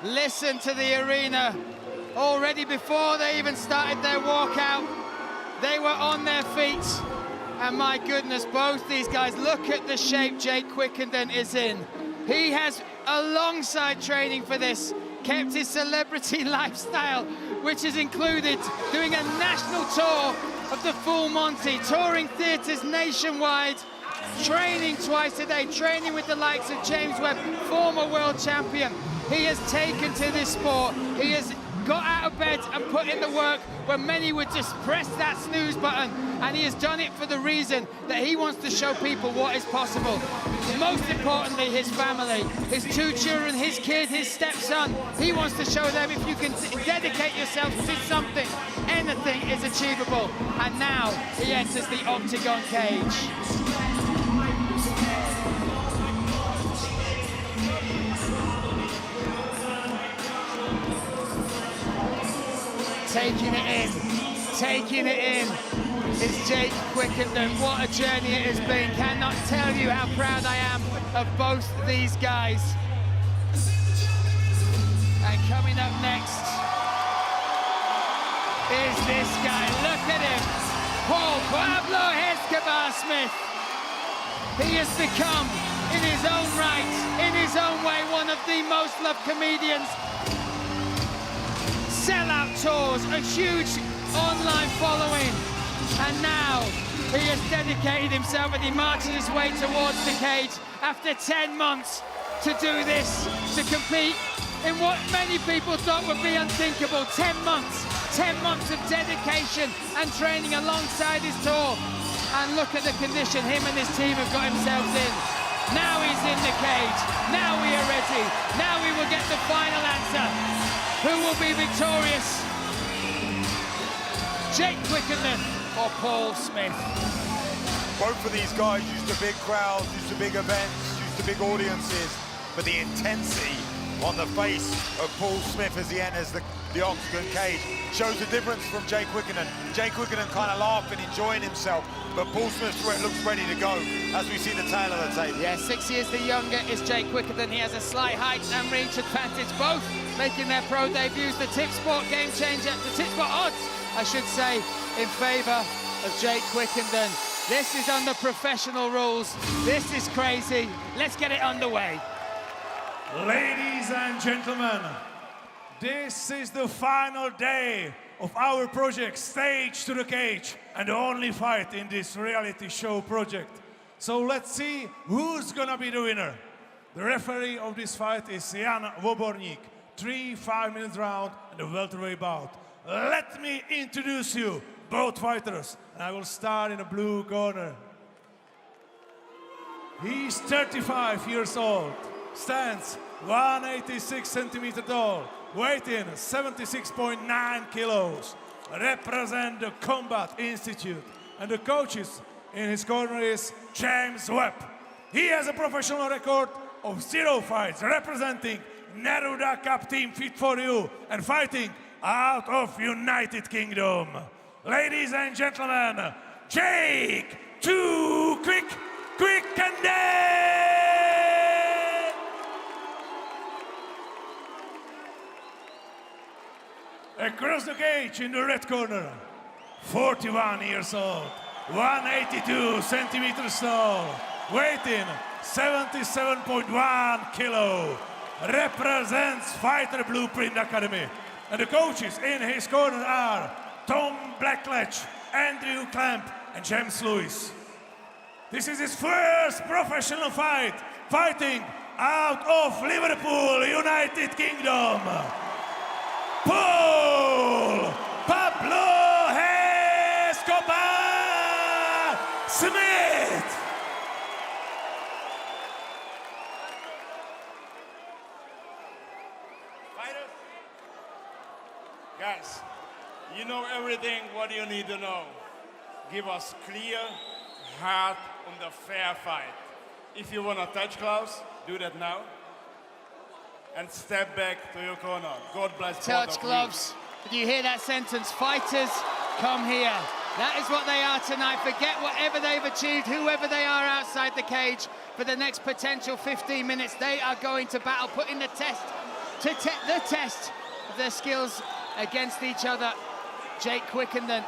Listen to the arena. Already before they even started their walkout, they were on their feet. And my goodness, both these guys, look at the shape Jake Quickenden is in. He has, alongside training for this, kept his celebrity lifestyle, which has included doing a national tour of the Full Monty, touring theatres nationwide, training twice a day, training with the likes of James Webb, former world champion. He has taken to this sport. He has got out of bed and put in the work when many would just press that snooze button, and he has done it for the reason that he wants to show people what is possible. Most importantly, his family, his 2 children, his kid, his stepson. He wants to show them if you can dedicate yourself to something, anything is achievable. And now he enters the octagon cage. Taking it in is Jake Quickenden. What a journey it has been. Cannot tell you how proud I am of both these guys. And coming up next is this guy. Look at him, Paul Pablo Escobar Smith. He has become, in his own right, in his own way, one of the most loved comedians. Sellout tours, a huge online following, and now he has dedicated himself and he marches his way towards the cage after 10 months to do this, to compete in what many people thought would be unthinkable. 10 months of dedication and training alongside his tour. And look at the condition him and his team have got themselves in. Now he's in the cage, now we are ready, now we will get the final answer. Who will be victorious? Jake Quickenden or Paul Smith? Both of these guys used to big crowds, used to big events, used to big audiences, but the intensity on the face of Paul Smith as he enters the octagon cage shows the difference from Jake Quickenden. Jake Quickenden kind of laughing, enjoying himself, but Paul Smith looks ready to go as we see the tail of the table. Yeah, 6 years the younger is Jake Quickenden. He has a slight height and reach advantage, both making their pro debuts. The Tipsport game changer, the Tipsport odds, I should say, in favour of Jake Quickenden. This is under professional rules. This is crazy. Let's get it underway. Ladies and gentlemen, this is the final day of our project, Stage to the Cage, and the only fight in this reality show project. So let's see who's gonna be the winner. The referee of this fight is Jan Wobornik. 3 5-minute round and a welterweight bout. Let me introduce you, both fighters, and I will start in the blue corner. He's 35 years old, stands 186 centimeters tall, weight in 76.9 kilos, represent the Combat Institute, and the coaches in his corner is James Webb. He has a professional record of 0 fights, representing Neruda Cup team Fit for You and fighting out of United Kingdom. Ladies and gentlemen, Jake Too Quickenden! Across the cage in the red corner, 41 years old, 182 centimeters tall, weight in 77.1 kilo, represents Fighter Blueprint Academy. And the coaches in his corner are Tom Blackledge, Andrew Clamp, and James Lewis. This is his first professional fight, fighting out of Liverpool, United Kingdom. Paul Pablo Escobar Smith. Fighters, guys, you know everything what you need to know. Give us clear, hard, and a fair fight. If you want to touch gloves, do that now. And step back to your corner. God bless. Touch gloves. Did you hear that sentence? Fighters, come here. That is what they are tonight. Forget whatever they've achieved, whoever they are outside the cage. For the next potential 15 minutes, they are going to battle, putting the test of their skills against each other. Jake Quickenden,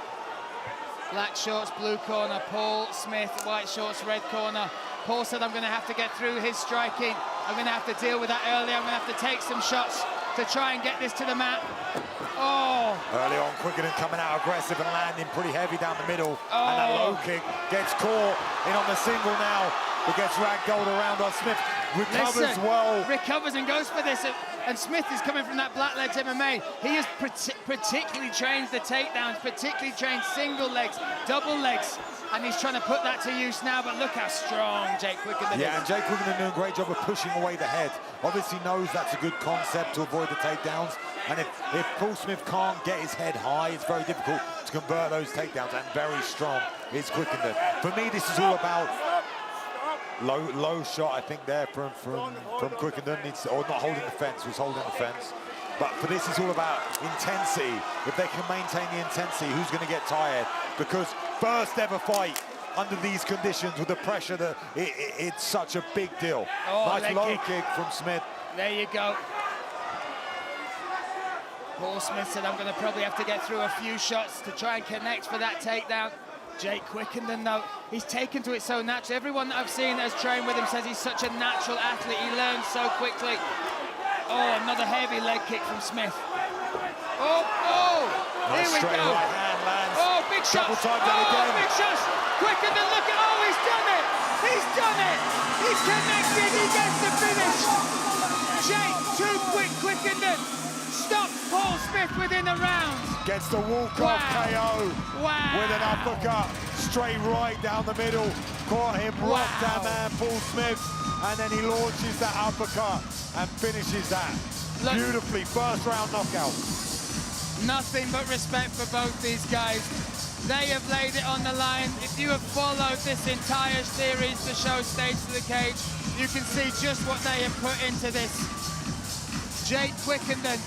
black shorts, blue corner. Paul Smith, white shorts, red corner. Paul said, I'm going to have to get through his striking. I'm going to have to deal with that early. I'm going to have to take some shots to try and get this to the mat. Oh! Early on, Quickenden coming out aggressive and landing pretty heavy down the middle. And that low kick gets caught in on the single now, but gets ragdolled around on Smith. Recovers well. Recovers and goes for this. And Smith is coming from that black legs MMA. He has particularly trained the takedowns, particularly trained single legs, double legs. And he's trying to put that to use now, but look how strong Jake Quickenden is. Yeah, and Jake Quickenden doing a great job of pushing away the head. Obviously knows that's a good concept to avoid the takedowns. And if Paul Smith can't get his head high, it's very difficult to convert those takedowns, and very strong is Quickenden. For me, this is all about low shot, I think, there from Quickenden. Or not holding the fence, was holding the fence. But for this, it's all about intensity. If they can maintain the intensity, who's going to get tired? Because first ever fight under these conditions with the pressure, that it's such a big deal. Oh, nice low kick from Smith. There you go. Paul Smith said, I'm going to probably have to get through a few shots to try and connect for that takedown. Jake Quickenden, though, he's taken to it so naturally. Everyone that I've seen that has trained with him says he's such a natural athlete. He learns so quickly. Oh, another heavy leg kick from Smith. Oh, Nice here we straight go. right hand lands. Oh, big shots. Big shots. Quickenden, look at, he's done it. He's done it. He's connected. He gets the finish. Jake, too quick, Quickenden. Stop Paul Smith within a round. Gets the walk-off KO with an uppercut straight right down the middle. Caught him, rocked that man, Paul Smith, and then he launches that uppercut and finishes that beautifully. First round knockout. Nothing but respect for both these guys. They have laid it on the line. If you have followed this entire series, the show Stage to the Cage, you can see just what they have put into this. Jake Quickenden,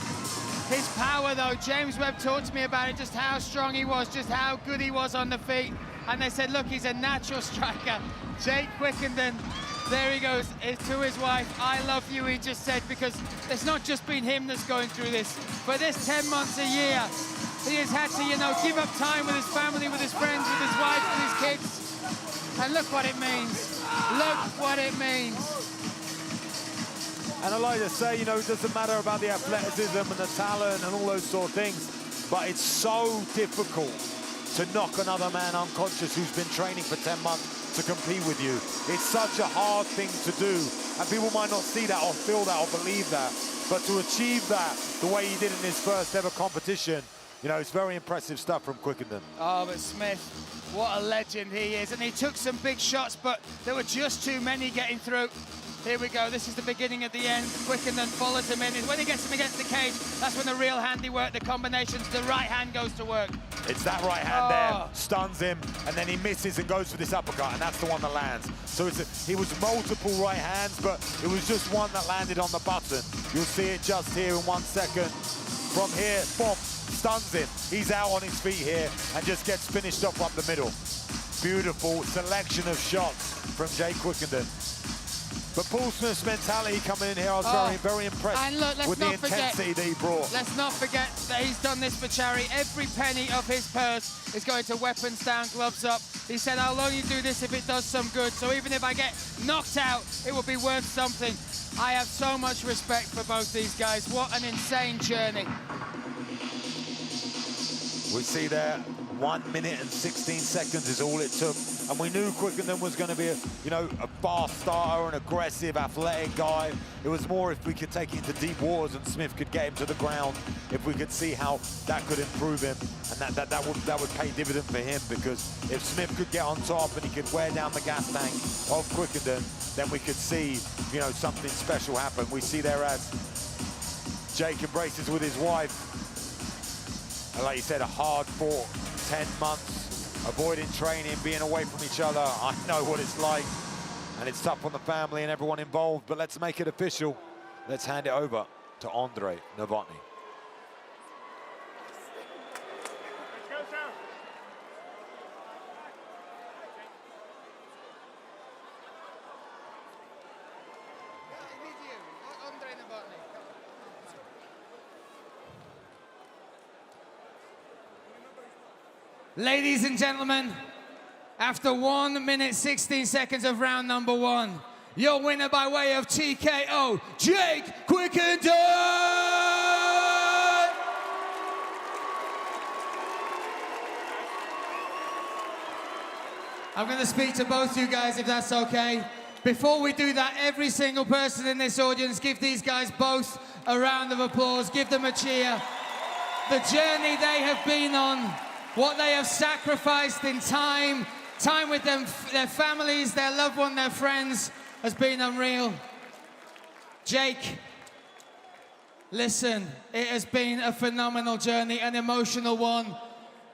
his power though, James Webb talked to me about it, just how strong he was, just how good he was on the feet. And they said, look, he's a natural striker. Jake Quickenden, there he goes, to his wife. I love you, he just said, because it's not just been him that's going through this. For this 10 months a year, he has had to, give up time with his family, with his friends, with his wife, with his kids. And look what it means. Look what it means. And I like to say, it doesn't matter about the athleticism and the talent and all those sort of things, but it's so difficult to knock another man unconscious who's been training for 10 months to compete with you. It's such a hard thing to do, and people might not see that or feel that or believe that, but to achieve that the way he did in his first ever competition, it's very impressive stuff from Quickenden. Oh, but Smith, what a legend he is. And he took some big shots, but there were just too many getting through. Here we go, this is the beginning of the end. Quickenden follows him in. When he gets him against the cage, that's when the real handiwork, the combinations, the right hand goes to work. It's that right hand there, stuns him, and then he misses and goes for this uppercut, and that's the one that lands. So he was multiple right hands, but it was just one that landed on the button. You'll see it just here in 1 second. From here, boom, stuns him. He's out on his feet here and just gets finished off up the middle. Beautiful selection of shots from Jake Quickenden. But Paul Smith's mentality coming in here, I was very impressed with the intensity that he brought. Let's not forget that he's done this for charity. Every penny of his purse is going to weapons down, gloves up. He said, I'll only do this if it does some good. So even if I get knocked out, it will be worth something. I have so much respect for both these guys. What an insane journey. We see there, 1 minute and 16 seconds is all it took. And we knew Quickenden was going to be a fast starter, an aggressive, athletic guy. It was more if we could take it into deep waters and Smith could get him to the ground, if we could see how that could improve him, and that would pay dividend for him, because if Smith could get on top and he could wear down the gas tank of Quickenden, then we could see, something special happen. We see there as Jake embraces with his wife. And like you said, a hard-fought 10 months, avoiding training, being away from each other. I know what it's like, and it's tough on the family and everyone involved, but let's make it official. Let's hand it over to Andre Novotny. Ladies and gentlemen, after 1 minute 16 seconds of round number 1, your winner by way of TKO, Jake Quickendon! I'm going to speak to both you guys if that's okay. Before we do that, every single person in this audience, give these guys both a round of applause, give them a cheer. The journey they have been on, what they have sacrificed in time with them, their families, their loved one, their friends, has been unreal. Jake, listen, it has been a phenomenal journey, an emotional one.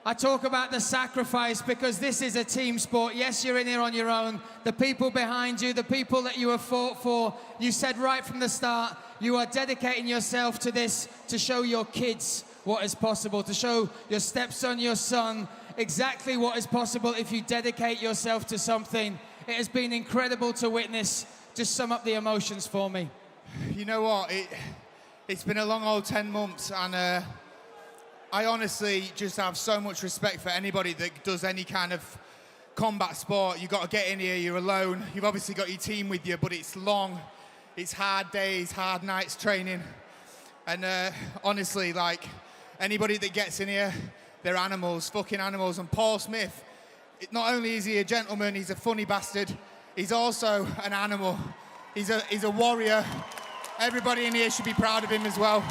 I talk about the sacrifice because this is a team sport. Yes, you're in here on your own. The people behind you, the people that you have fought for, you said right from the start, you are dedicating yourself to this to show your kids what is possible, to show your stepson, your son, exactly what is possible if you dedicate yourself to something. It has been incredible to witness. Just sum up the emotions for me. You know what? It's been a long old 10 months, and I honestly just have so much respect for anybody that does any kind of combat sport. You've got to get in here, you're alone. You've obviously got your team with you, but it's long. It's hard days, hard nights training. And honestly, like, anybody that gets in here, they're animals, fucking animals. And Paul Smith, not only is he a gentleman, he's a funny bastard, he's also an animal. He's a warrior. Everybody in here should be proud of him as well.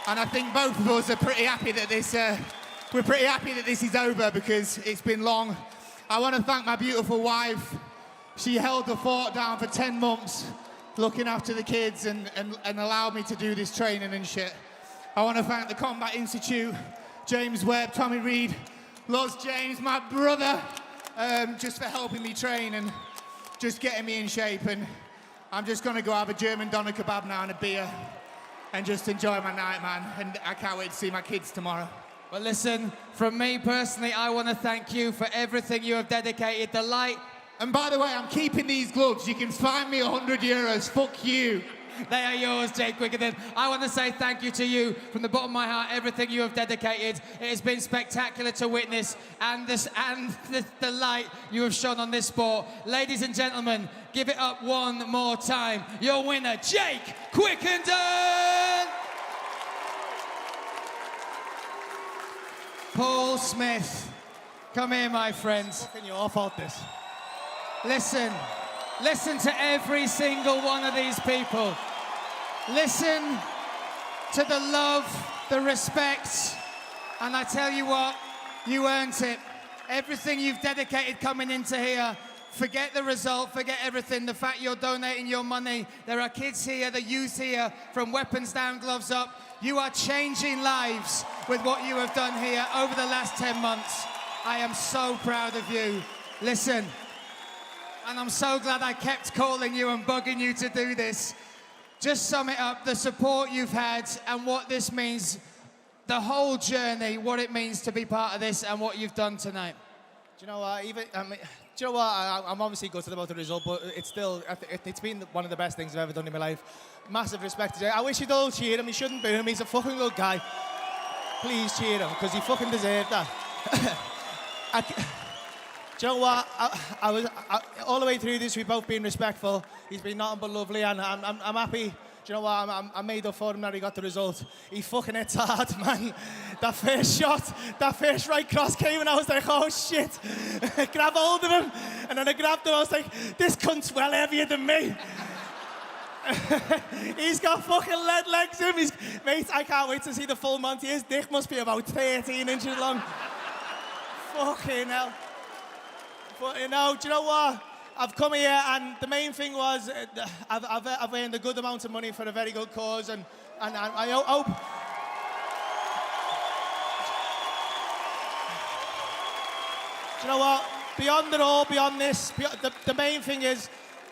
And I think both of us are pretty happy that this is over because it's been long. I want to thank my beautiful wife. She held the fort down for 10 months, looking after the kids and allowed me to do this training and shit. I want to thank the Combat Institute, James Webb, Tommy Reed, Loz James, my brother, just for helping me train and just getting me in shape. And I'm just going to go have a German doner kebab now and a beer and just enjoy my night, man. And I can't wait to see my kids tomorrow. Well, listen, from me personally, I want to thank you for everything you have dedicated. The light. And by the way, I'm keeping these gloves. You can find me €100. Fuck you. They are yours, Jake Quickendon. I want to say thank you to you from the bottom of my heart, everything you have dedicated. It has been spectacular to witness, and the light you have shone on this sport. Ladies and gentlemen, give it up one more time. Your winner, Jake Quickendon! Paul Smith, come here, my friends. Fucking your fault, this. Listen to every single one of these people. Listen to the love, the respect, and I tell you what, you earned it. Everything you've dedicated coming into here, forget the result, forget everything, the fact you're donating your money. There are kids here, the youth here, from weapons down, gloves up. You are changing lives with what you have done here over the last 10 months. I am so proud of you. Listen. And I'm so glad I kept calling you and bugging you to do this. Just sum it up, the support you've had and what this means, the whole journey, what it means to be part of this and what you've done tonight. Do you know what? I'm obviously gutted about the result, but it's been one of the best things I've ever done in my life. Massive respect to Jay. I wish you'd all cheer him. You shouldn't boo him. He's a fucking good guy. Please cheer him, because he fucking deserved that. Do you know what? All the way through this, we've both been respectful. He's been nothing but lovely, and I'm happy. Do you know what? I'm made up for him that he got the result. He fucking hits hard, man. That first shot, that first right cross came, and I was like, oh shit. Grab hold of him, and then I grabbed him. I was like, this cunt's well heavier than me. He's got fucking legs in him. Mate, I can't wait to see the full Monty. His dick must be about 13 inches long. Fucking hell. But you know, do you know what? I've come here, and the main thing was I've earned a good amount of money for a very good cause, and I hope. Do you know what? Beyond it all, beyond this, the main thing is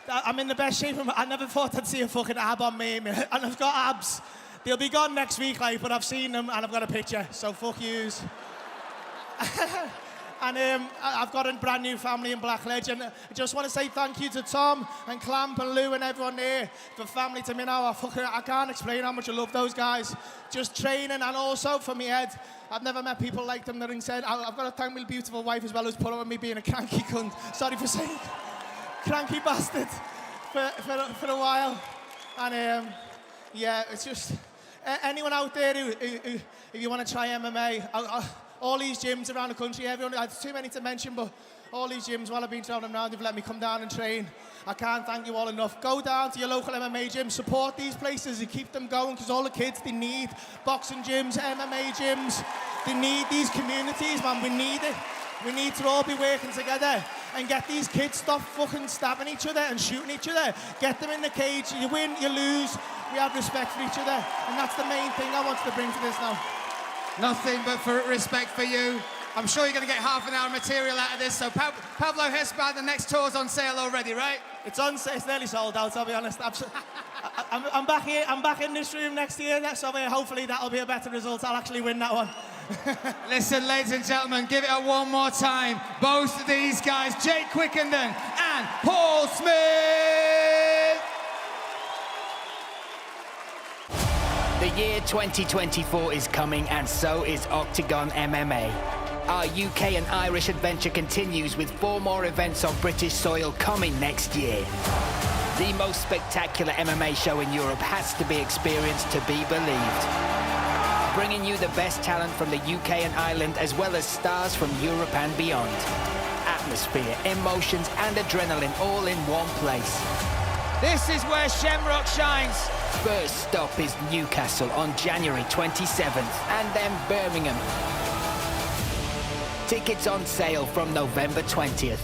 that I'm in the best shape. I never thought I'd see a fucking ab on me, and I've got abs. They'll be gone next week, like, but I've seen them and I've got a picture. So fuck yous. And I've got a brand new family in Blackledge, and I just want to say thank you to Tom and Clamp and Lou and everyone there for family to me now. I can't explain how much I love those guys. Just training, and also for me head, I've never met people like them. The ring said, I've got to thank my beautiful wife as well, who's put up with me being a cranky cunt. Sorry for saying cranky bastard for a while. And yeah, it's just anyone out there who if you want to try MMA, all these gyms around the country, everyone, it's too many to mention, but all these gyms, while I've been traveling around, they've let me come down and train. I can't thank you all enough. Go down to your local MMA gym, support these places and keep them going, because all the kids, they need boxing gyms, MMA gyms. They need these communities, man. We need it. We need to all be working together and get these kids stop fucking stabbing each other and shooting each other. Get them in the cage. You win, you lose. We have respect for each other. And that's the main thing I wanted to bring to this now. Nothing but for respect for you. I'm sure you're going to get half an hour material out of this. So Pablo Hespad, the next tour's on sale already, right? It's on sale. It's nearly sold out, I'll be honest. I'm back here. I'm back in this room next year. So hopefully that'll be a better result. I'll actually win that one. Listen, ladies and gentlemen, give it a one more time. Both of these guys, Jake Quickenden and Paul Smith. The year 2024 is coming, and so is Octagon MMA. Our UK and Irish adventure continues with 4 more events on British soil coming next year. The most spectacular MMA show in Europe has to be experienced to be believed. Bringing you the best talent from the UK and Ireland, as well as stars from Europe and beyond. Atmosphere, emotions and adrenaline all in one place. This is where Shamrock shines. First stop is Newcastle on January 27th, and then Birmingham. Tickets on sale from November 20th.